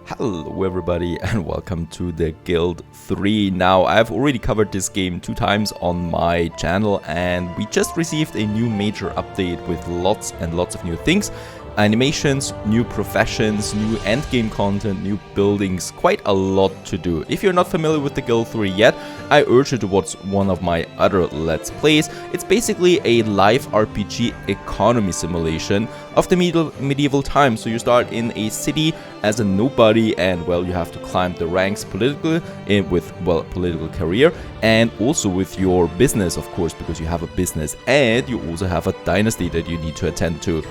Hello everybody and welcome to the Guild 3. Now, I've already covered this game 2 times on my channel and we just received a new major update with lots and lots of new things. Animations, new professions, new endgame content, new buildings, quite a lot to do. If you're not familiar with the Guild 3 yet, I urge you to watch one of my other Let's Plays. It's basically a live RPG economy simulation of the medieval times. So you start in a city as a nobody and, well, you have to climb the ranks politically with, well, political career and also with your business, of course, because you have a business and you also have a dynasty that you need to attend to,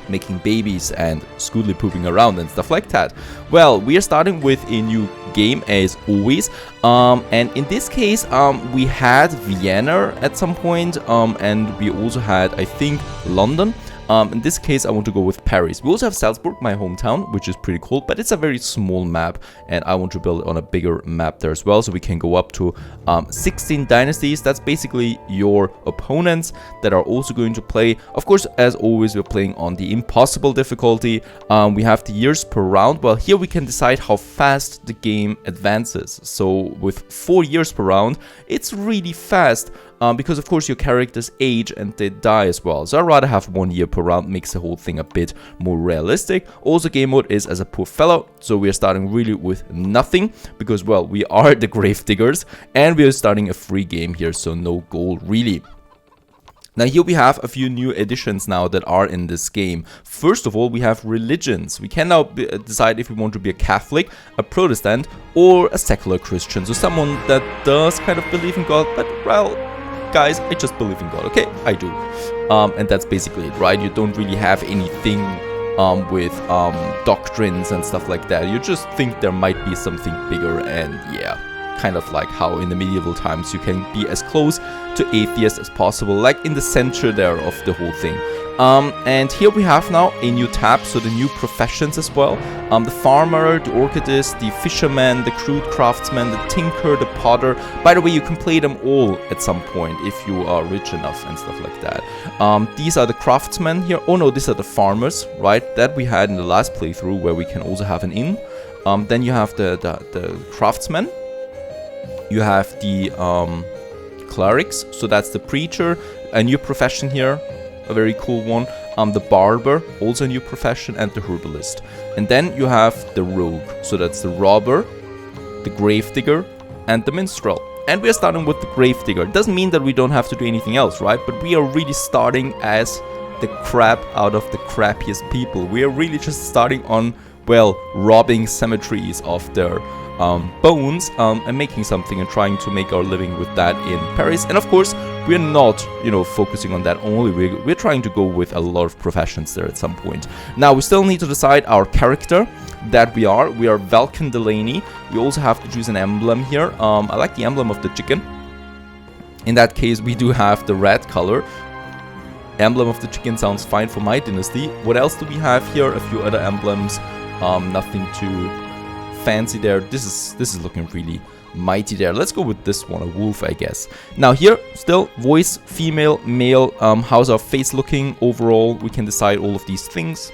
making babies and scootly pooping around and stuff like that. Well, we are starting with a new game as always, and in this case we had Vienna at some point, and we also had, I think, London. In this case, I want to go with Paris. We also have Salzburg, my hometown, which is pretty cool, but it's a very small map, and I want to build it on a bigger map there as well, so we can go up to 16 dynasties. That's basically your opponents that are also going to play. Of course, as always, we're playing on the impossible difficulty. We have the years per round. Well, here we can decide how fast the game advances. So with 4 years per round, it's really fast. Because of course your characters age and they die as well. So I'd rather have 1 year per round, makes the whole thing a bit more realistic. Also, game mode is as a poor fellow, so we are starting really with nothing because, well, we are the Gravediggers and we are starting a free game here, so no goal really. Now here we have a few new additions now that are in this game. First of all, we have religions. We can now decide if we want to be a Catholic, a Protestant, or a secular Christian. So someone that does kind of believe in God, but, well, guys, I just believe in God, okay? I do. And that's basically it, right? You don't really have anything with doctrines and stuff like that. You just think there might be something bigger, and yeah, kind of like how in the medieval times you can be as close to atheist as possible, like in the center there of the whole thing. And here we have now a new tab, so the new professions as well. The farmer, the orchidist, the fisherman, the crude craftsman, the tinker, the potter. By the way, you can play them all at some point if you are rich enough and stuff like that. These are the craftsmen here. Oh no, these are the farmers, right? That we had in the last playthrough where we can also have an inn. Then you have the craftsmen. You have the clerics, so that's the preacher, a new profession here. A very cool one. The barber, also a new profession, and the herbalist. And then you have the rogue, so that's the robber, the gravedigger, and the minstrel. And we are starting with the gravedigger. It doesn't mean that we don't have to do anything else, right? But we are really starting as the crap out of the crappiest people. We are really just starting on, well, robbing cemeteries of their bones and making something and trying to make our living with that in Paris. And of course, we're not, focusing on that only. We're trying to go with a lot of professions there at some point. Now, we still need to decide our character that we are. We are Vulcan Delaney. We also have to choose an emblem here. I like the emblem of the chicken. In that case, we do have the red color. Emblem of the chicken sounds fine for my dynasty. What else do we have here? A few other emblems. Nothing too fancy there. This is looking really mighty there. Let's go with this one, a wolf, I guess. Now here, still voice, female, male. How's our face looking overall? We can decide all of these things.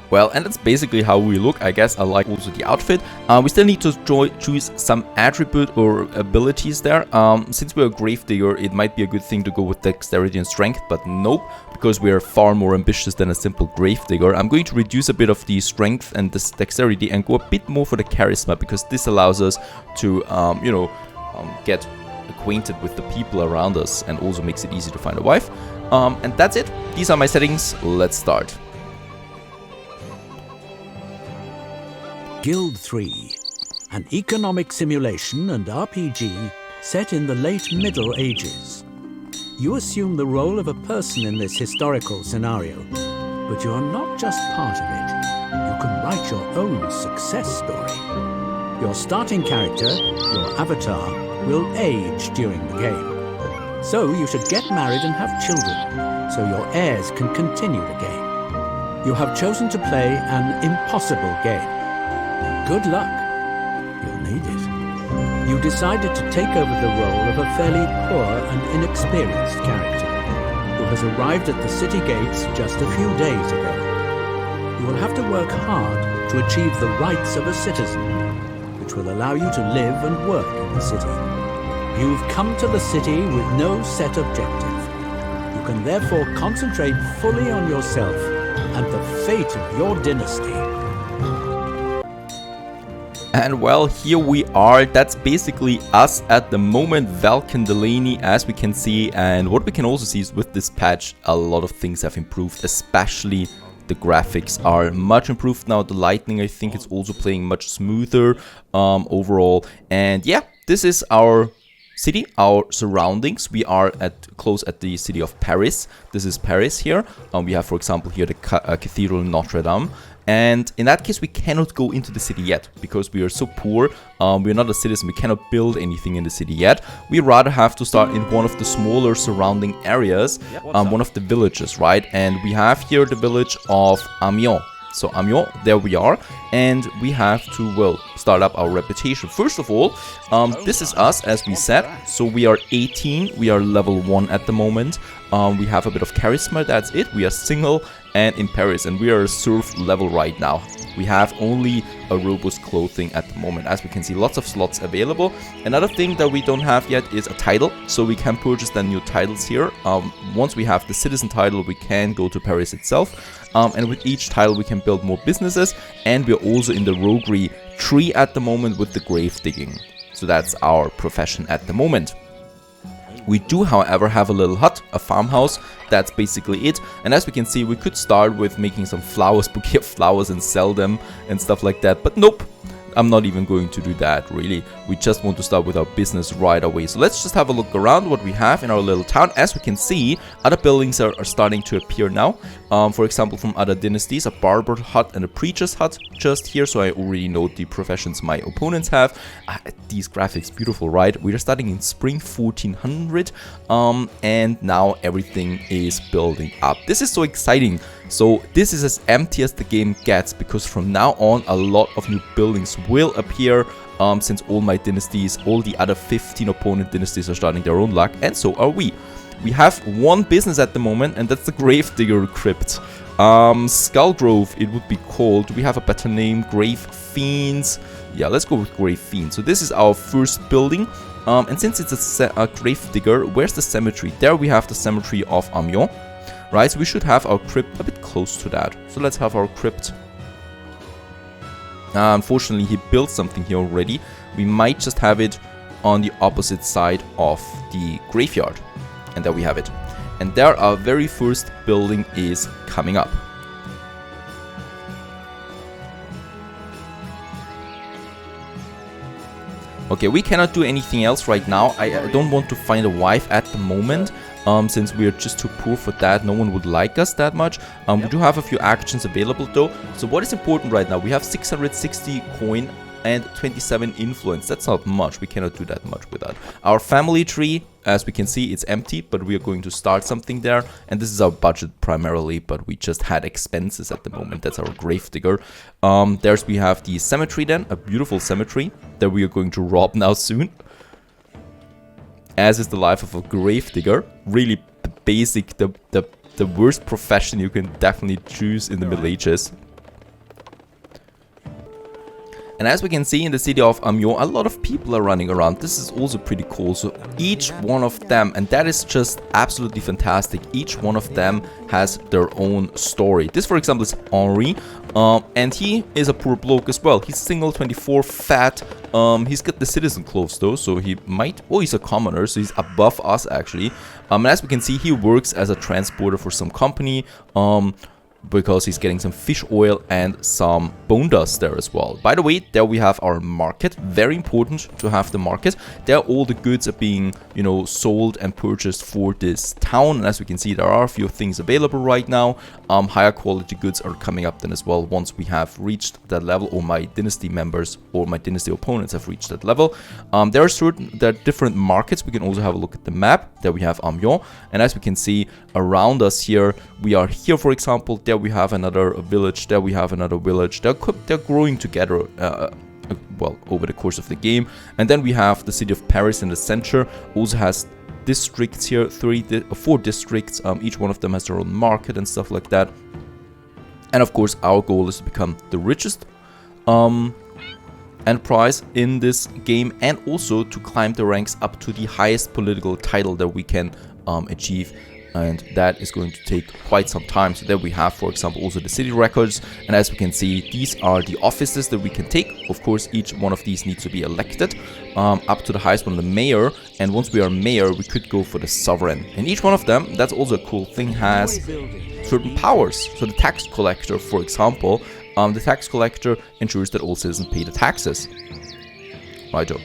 Well, and that's basically how we look, I guess. I like also the outfit. We still need to choose some attribute or abilities there. Since we're a gravedigger, it might be a good thing to go with dexterity and strength, but nope, because we are far more ambitious than a simple gravedigger. I'm going to reduce a bit of the strength and this dexterity and go a bit more for the charisma, because this allows us to, get acquainted with the people around us and also makes it easy to find a wife. And that's it. These are my settings. Let's start. Guild 3, an economic simulation and RPG set in the late Middle Ages. You assume the role of a person in this historical scenario, but you are not just part of it. You can write your own success story. Your starting character, your avatar, will age during the game. So you should get married and have children, so your heirs can continue the game. You have chosen to play an impossible game. Good luck. You'll need it. You decided to take over the role of a fairly poor and inexperienced character who has arrived at the city gates just a few days ago. You you will have to work hard to achieve the rights of a citizen, which will allow you to live and work in the city. You've come to the city with no set objective. You can therefore concentrate fully on yourself and the fate of your dynasty. And well, here we are. That's basically us at the moment, Valken Delaney, as we can see. And what we can also see is with this patch, a lot of things have improved, especially the graphics are much improved now. The lighting, I think it's also playing much smoother overall. And yeah, this is our city, our surroundings. We are close at the city of Paris. This is Paris here. We have, for example, here the Cathedral Notre Dame. And in that case, we cannot go into the city yet because we are so poor. We're not a citizen. We cannot build anything in the city yet. We rather have to start in one of the smaller surrounding areas, one of the villages, right? And we have here the village of Amiens. So Amiens, there we are, and we have to, well, start up our reputation. First of all, this is us, as we said. So we are 18, we are level 1 at the moment. We have a bit of charisma, that's it. We are single and in Paris, and we are a serf level right now. We have only a robust clothing at the moment. As we can see, lots of slots available. Another thing that we don't have yet is a title, so we can purchase the new titles here. Once we have the citizen title, we can go to Paris itself. And with each title, we can build more businesses. And we're also in the roguery tree at the moment with the grave digging. So that's our profession at the moment. We do, however, have a little hut, a farmhouse. That's basically it. And as we can see, we could start with making some flowers, bouquet of flowers, and sell them and stuff like that. But nope, I'm not even going to do that, really. We just want to start with our business right away. So let's just have a look around what we have in our little town. As we can see, other buildings are starting to appear now. For example, from other dynasties, a barber hut and a preacher's hut just here. So I already know the professions my opponents have. These graphics, beautiful, right? We are starting in spring 1400. And now everything is building up. This is so exciting. So this is as empty as the game gets, because from now on a lot of new buildings will appear, since all my dynasties, all the other 15 opponent dynasties are starting their own luck, and so are we. We have one business at the moment, and that's the Gravedigger crypt. Skullgrove it would be called. Do we have a better name? Grave Fiends. Yeah, let's go with Grave Fiends. So this is our first building. And since it's a Gravedigger, where's the cemetery? There we have the cemetery of Amiens. Right, so we should have our crypt a bit close to that. So let's have our crypt. Unfortunately, he built something here already. We might just have it on the opposite side of the graveyard. And there we have it. And there our very first building is coming up. Okay, we cannot do anything else right now. I don't want to find a wife at the moment. Since we are just too poor for that, no one would like us that much. We do have a few actions available though. So what is important right now? We have 660 coin and 27 influence. That's not much. We cannot do that much with that. Our family tree, as we can see, it's empty, but we are going to start something there. And this is our budget primarily, but we just had expenses at the moment. That's our Gravedigger. We have the cemetery then, a beautiful cemetery that we are going to rob now soon. As is the life of a Gravedigger. Really the basic, the worst profession you can definitely choose in the Middle Ages. And as we can see in the city of Amiens, a lot of people are running around. This is also pretty cool. So each one of them, and that is just absolutely fantastic, each one of them has their own story. This, for example, is Henri, and he is a poor bloke as well. He's single, 24, fat. He's got the citizen clothes though, so he might... Oh, he's a commoner, so he's above us actually. And as we can see, he works as a transporter for some company. Because he's getting some fish oil and some bone dust there as well. By the way, there we have our market. Very important to have the market. There all the goods are being, you know, sold and purchased for this town. And as we can see, there are a few things available right now. Higher quality goods are coming up then as well once we have reached that level, or my dynasty members or my dynasty opponents have reached that level. There are different markets. We can also have a look at the map. There we have Amiens. And as we can see around us here, we are here, for example, there we have another village, there we have another village. They're growing together, well, over the course of the game. And then we have the city of Paris in the center, also has districts here, 4 districts. Each one of them has their own market and stuff like that. And of course, our goal is to become the richest enterprise in this game, and also to climb the ranks up to the highest political title that we can achieve. And that is going to take quite some time. So there we have, for example, also the city records. And as we can see, these are the offices that we can take. Of course, each one of these needs to be elected up to the highest one, the mayor. And once we are mayor, we could go for the sovereign. And each one of them, that's also a cool thing, has certain powers. So the tax collector, for example, the tax collector ensures that all citizens pay the taxes. Righto.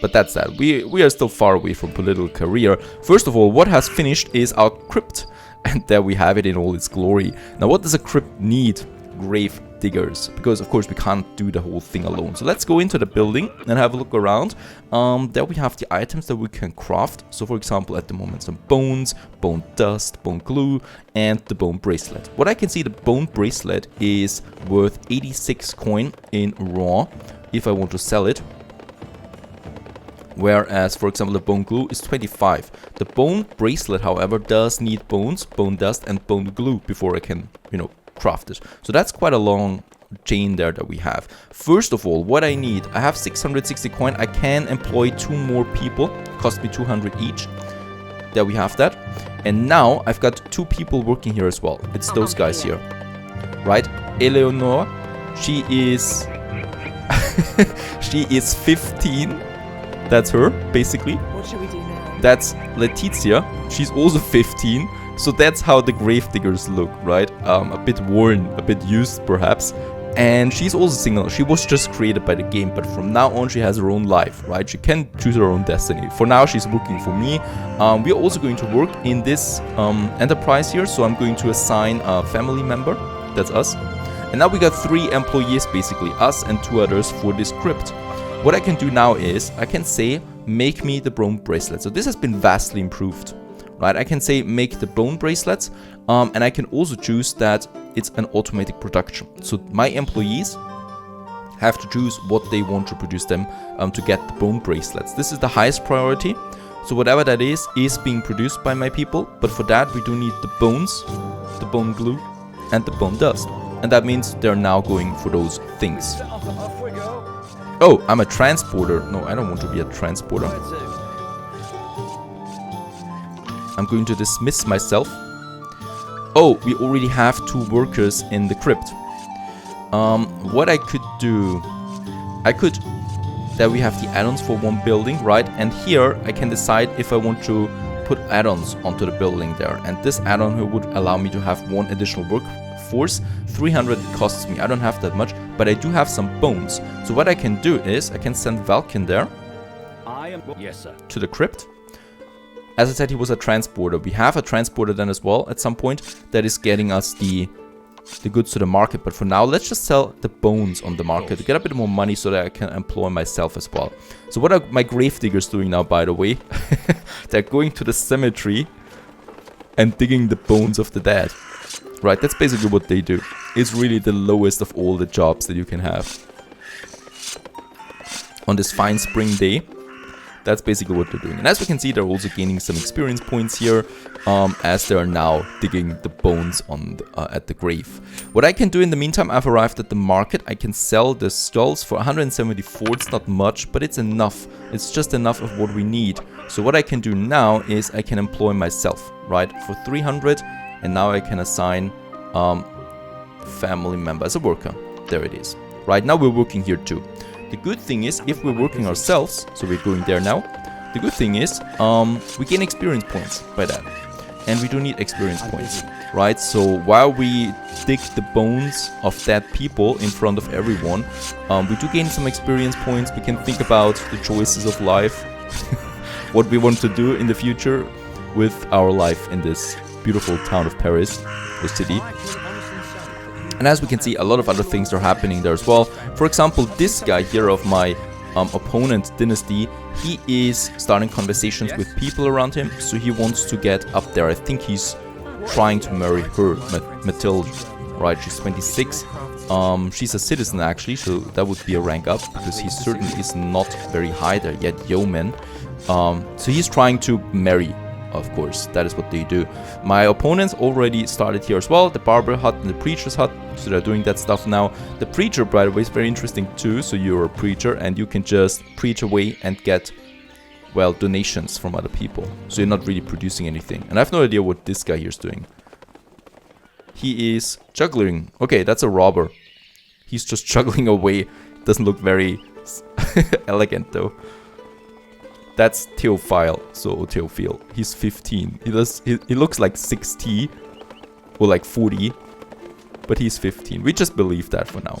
But that's that. We are still far away from political career. First of all, what has finished is our crypt. And there we have it in all its glory. Now, what does a crypt need? Gravediggers. Because, of course, we can't do the whole thing alone. So let's go into the building and have a look around. There we have the items that we can craft. So, for example, at the moment, some bones, bone dust, bone glue, and the bone bracelet. What I can see, the bone bracelet is worth 86 coin in raw if I want to sell it. Whereas, for example, the bone glue is 25. The bone bracelet, however, does need bones, bone dust, and bone glue before I can, craft it. So that's quite a long chain there that we have. First of all, what I need, I have 660 coin. I can employ 2 more people. Cost me 200 each. There we have that. And now I've got 2 people working here as well. It's those guys here, right? Eleonore, she is she is 15. That's her, basically. What should we do now? That's Letizia. She's also 15. So that's how the Gravediggers look, right? A bit worn, a bit used, perhaps. And she's also single. She was just created by the game, but from now on, she has her own life, right? She can choose her own destiny. For now, she's working for me. We are also going to work in this enterprise here. So I'm going to assign a family member. That's us. And now we got 3 employees, basically, us and 2 others for this crypt. What I can do now is, I can say, make me the bone bracelet. So this has been vastly improved, right? I can say, make the bone bracelets, and I can also choose that it's an automatic production. So my employees have to choose what they want to produce them to get the bone bracelets. This is the highest priority. So whatever that is being produced by my people. But for that, we do need the bones, the bone glue, and the bone dust. And that means they're now going for those things. Oh, I'm a transporter. No, I don't want to be a transporter. I'm going to dismiss myself. Oh, we already have 2 workers in the crypt. What I could do... There we have the add-ons for 1 building, right? And here I can decide if I want to put add-ons onto the building there. And this add-on would allow me to have 1 additional workforce. 300 it costs me. I don't have that much, but I do have some bones. So what I can do is I can send Valkin there Yes, sir. to the crypt. As I said, he was a transporter. We have a transporter then as well at some point that is getting us the goods to the market. But for now, let's just sell the bones on the market to get a bit more money so that I can employ myself as well. So what are my gravediggers doing now, by the way? They're going to the cemetery and digging the bones of the dead. Right, that's basically what they do. It's really the lowest of all the jobs that you can have. On this fine spring day, that's basically what they're doing. And as we can see, they're also gaining some experience points here, as they are now digging the bones on at the grave. What I can do in the meantime, I've arrived at the market. I can sell the skulls for 174. It's not much, but it's enough. It's just enough of what we need. So what I can do now is I can employ myself, right, for 300. And now I can assign family member as a worker. There it is. Right, now we're working here too. The good thing is, if we're working ourselves, so we're going there now, the good thing is, we gain experience points by that. And we do need experience points, right? So while we dig the bones of dead people in front of everyone, we do gain some experience points. We can think about the choices of life, what we want to do in the future with our life in this beautiful town of Paris, or city. And as we can see, a lot of other things are happening there as well. For example, this guy here of my opponent dynasty, he is starting conversations with people around him, so he wants to get up there. I think he's trying to marry her, Mathilde, right? She's 26. She's a citizen actually, so that would be a rank up, because he certainly is not very high there yet, yeoman. So he's trying to marry. Of course, that is what they do. My opponents already started here as well. The barber hut and the preacher's hut So they're doing that stuff now. The preacher, by the way, is very interesting too. So you're a preacher and you can just preach away and get, well, donations from other people. So you're not really producing anything. And I have no idea what this guy here is doing. He is juggling. Okay, that's a robber. He's just juggling away. Doesn't look very elegant though. That's Theophile, so Theophile. He's 15. He looks like 60 or like 40, but he's 15. We just believe that for now.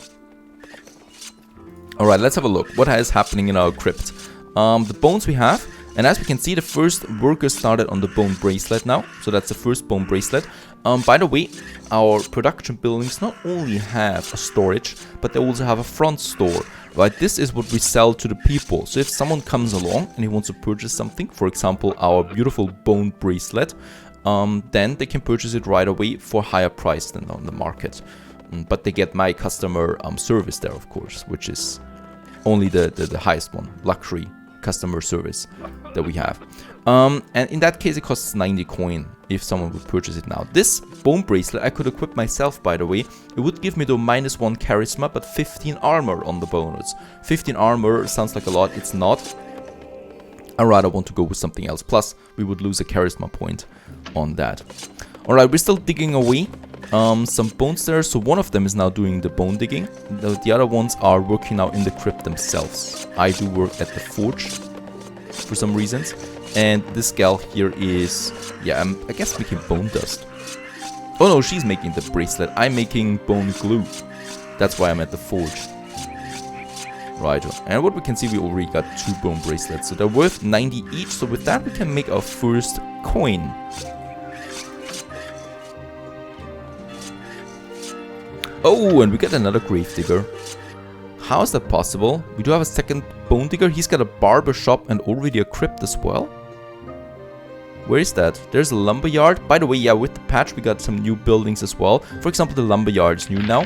All right, let's have a look. What is happening in our crypt? The bones we have, and as we can see, the first workers started on the bone bracelet now. So that's the first bone bracelet. By the way, our production buildings not only have a storage, but they also have a front store. Right, this is what we sell to the people. So if someone comes along and he wants to purchase something, for example, our beautiful bone bracelet, then they can purchase it right away for higher price than on the market. But they get my customer service there, of course, which is only the highest one, luxury customer service that we have. And in that case, it costs 90 coin if someone would purchase it now. This bone bracelet I could equip myself, by the way. It would give me the -1 charisma, but 15 armor on the bonus. 15 armor sounds like a lot. It's not. I rather want to go with something else. Plus, we would lose a charisma point on that. Alright, we're still digging away. Some bones there. So one of them is now doing the bone digging. The other ones are working now in the crypt themselves. I do work at the forge for some reasons. And this gal here is, yeah, I guess making bone dust. Oh no, she's making the bracelet. I'm making bone glue. That's why I'm at the forge. Right, and what we can see, we already got 2 bone bracelets. So they're worth 90 each. So with that, we can make our first coin. Oh, and we get another Gravedigger. How is that possible? We do have a second bone digger. He's got a barber shop and already a crypt as well. Where is that? There's a lumber yard. By the way, yeah, with the patch we got some new buildings as well. For example, the lumber yard is new now.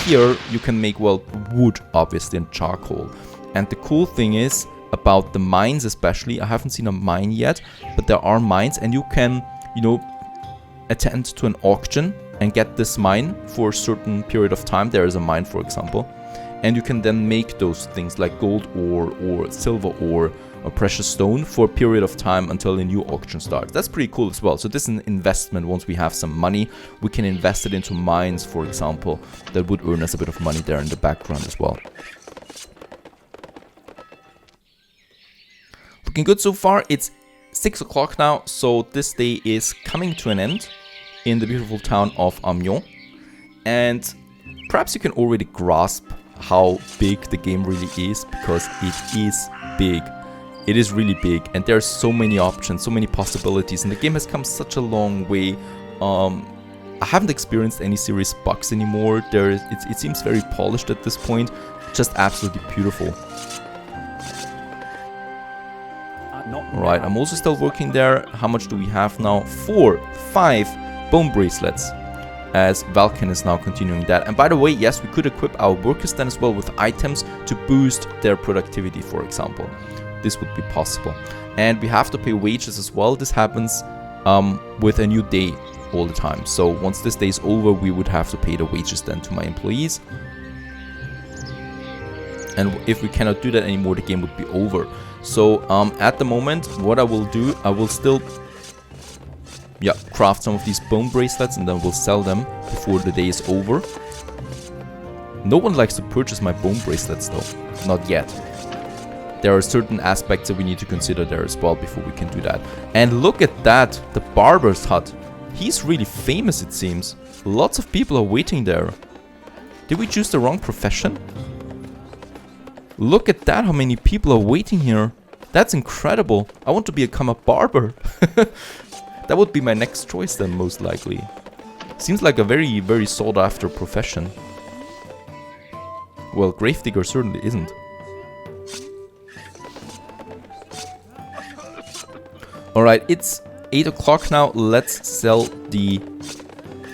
Here you can make, well, wood, obviously, and charcoal. And the cool thing is about the mines especially. I haven't seen a mine yet, but there are mines and you can, you know, attend to an auction and get this mine for a certain period of time. There is a mine, for example. And you can then make those things like gold ore or silver ore or precious stone for a period of time until a new auction starts. That's pretty cool as well. So this is an investment. Once we have some money, we can invest it into mines, for example, that would earn us a bit of money there in the background as well. Looking good so far. It's 6 o'clock now, so this day is coming to an end in the beautiful town of Amiens. And perhaps you can already grasp how big the game really is, because it is big. It is really big, and there are so many options, so many possibilities, and the game has come such a long way. I haven't experienced any serious bugs anymore. It seems very polished at this point, just absolutely beautiful. Alright, I'm also still working there. How much do we have now? 5 bone bracelets, as Valken is now continuing that. And by the way, yes, we could equip our workers then as well with items to boost their productivity, for example. This would be possible. And we have to pay wages as well. This happens with a new day all the time. So once this day is over, we would have to pay the wages then to my employees. And if we cannot do that anymore, the game would be over. So at the moment, what I will do, I will still craft some of these bone bracelets and then we'll sell them before the day is over. No one likes to purchase my bone bracelets though. Not yet. There are certain aspects that we need to consider there as well before we can do that. And look at that, the barber's hut. He's really famous, it seems. Lots of people are waiting there. Did we choose the wrong profession? Look at that, how many people are waiting here. That's incredible. I want to become a barber. That would be my next choice then, most likely. Seems like a very, very sought after profession. Well, Gravedigger certainly isn't. Alright, it's 8 o'clock now. Let's sell the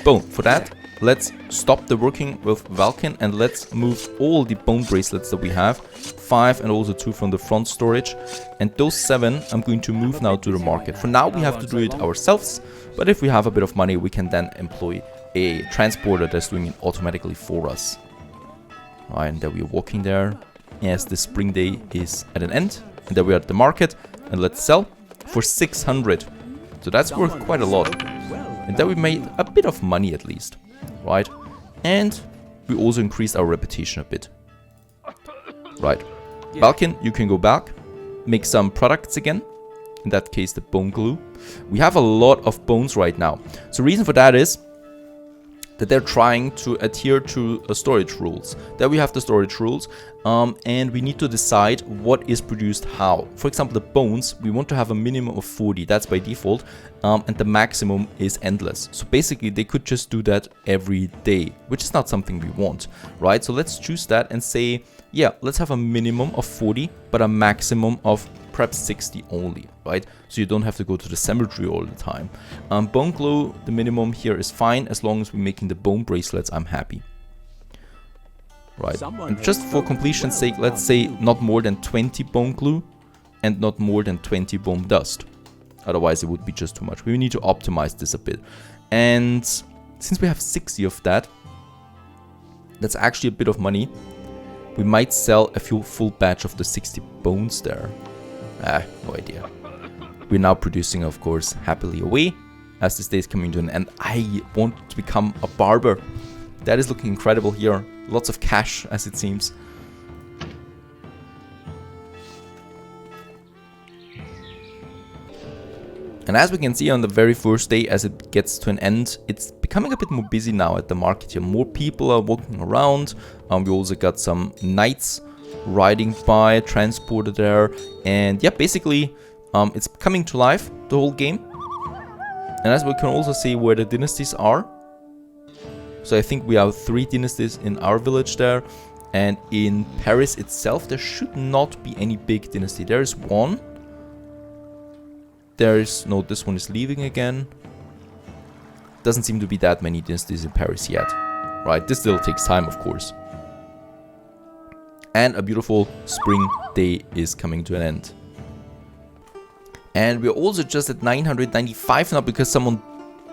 bone. For that, let's stop the working with Valken and let's move all the bone bracelets that we have. 5 and also 2 from the front storage. And those 7 I'm going to move now to the market. For now, we have to do it ourselves. But if we have a bit of money, we can then employ a transporter that's doing it automatically for us. Right, and then we're walking there as the spring day is at an end. And then we're at the market, and let's sell for 600. So that's worth quite a lot. And then we made a bit of money at least, right? And we also increased our reputation a bit. Right. Balkan, you can go back, make some products again. In that case, the bone glue. We have a lot of bones right now. So the reason for that is that they're trying to adhere to storage rules. There we have the storage rules, and we need to decide what is produced how. For example, the bones, we want to have a minimum of 40, that's by default, and the maximum is endless. So basically, they could just do that every day, which is not something we want, right? So let's choose that and say, yeah, let's have a minimum of 40, but a maximum of perhaps 60 only, right? So you don't have to go to the cemetery all the time. Bone glue, the minimum here is fine. As long as we're making the bone bracelets, I'm happy. Right, and just for completion's sake, let's say not more than 20 bone glue and not more than 20 bone dust. Otherwise, it would be just too much. We need to optimize this a bit. And since we have 60 of that, that's actually a bit of money. We might sell a full batch of the 60 bones there. No idea. We're now producing, of course, happily away as this day is coming to an end. I want to become a barber. That is looking incredible here. Lots of cash, as it seems. And as we can see on the very first day, as it gets to an end, it's becoming a bit more busy now at the market here. More people are walking around. We also got some knights riding by, transported there, and yeah, basically it's coming to life, the whole game. And as we can also see where the dynasties are. So I think we have 3 dynasties in our village there, and in Paris itself there should not be any big dynasty. There is one. There is, no, this one is leaving again. Doesn't seem to be that many dynasties in Paris yet. Right, this still takes time, of course. And a beautiful spring day is coming to an end. And we're also just at 995 now because someone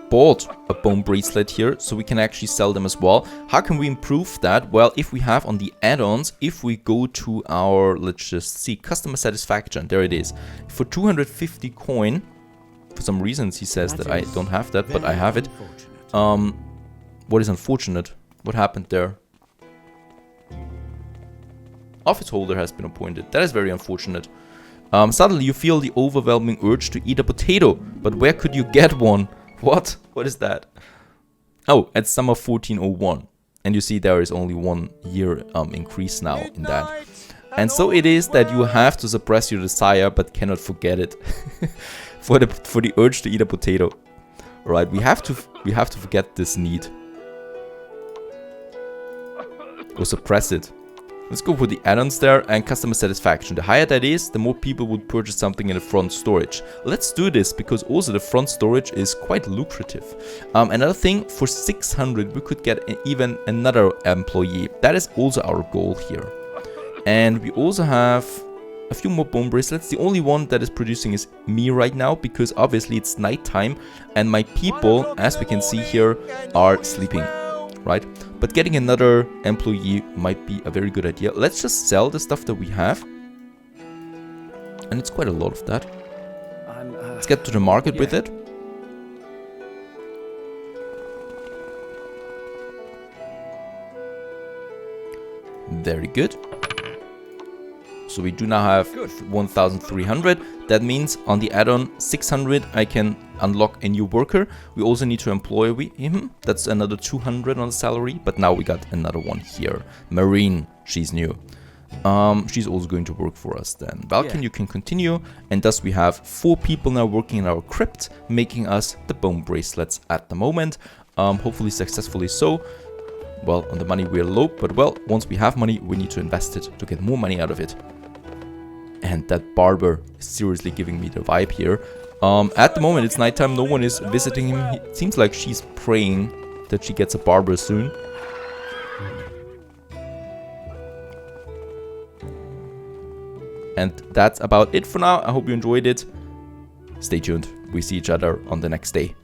bought a bone bracelet here, so we can actually sell them as well. How can we improve that? Well, if we have on the add-ons, if we go to our, let's just see, customer satisfaction, there it is. For 250 coin, for some reasons he says that I don't have that, but I have it. What is unfortunate? What happened there? Office holder has been appointed. That is very unfortunate. Suddenly you feel the overwhelming urge to eat a potato, but where could you get one? What? What is that? Oh, at summer 1401. And you see there is only 1 year increase now in that. And so it is that you have to suppress your desire but cannot forget it. for the urge to eat a potato. Right, we have to forget this need. Or suppress it. Let's go for the add-ons there and customer satisfaction. The higher that is, the more people would purchase something in the front storage. Let's do this because also the front storage is quite lucrative. Another thing, for 600 we could get even another employee. That is also our goal here. And we also have a few more bone bracelets. The only one that is producing is me right now because obviously it's nighttime and my people, as we can see here, are sleeping. Right? But getting another employee might be a very good idea. Let's just sell the stuff that we have. And it's quite a lot of that. Let's get to the market with it. Very good. So we do now have 1,300. That means on the add-on 600 I can unlock a new worker. We also need to employ him. That's another 200 on the salary. But now we got another one here. Marine, she's new. She's also going to work for us then. Balkan, you can continue. And thus we have 4 people now working in our crypt, making us the bone bracelets at the moment. Hopefully successfully so. Well, on the money we're low, but well, once we have money, we need to invest it to get more money out of it. And that barber is seriously giving me the vibe here. At the moment, it's nighttime. No one is visiting him. It seems like she's praying that she gets a barber soon. And that's about it for now. I hope you enjoyed it. Stay tuned. We see each other on the next day.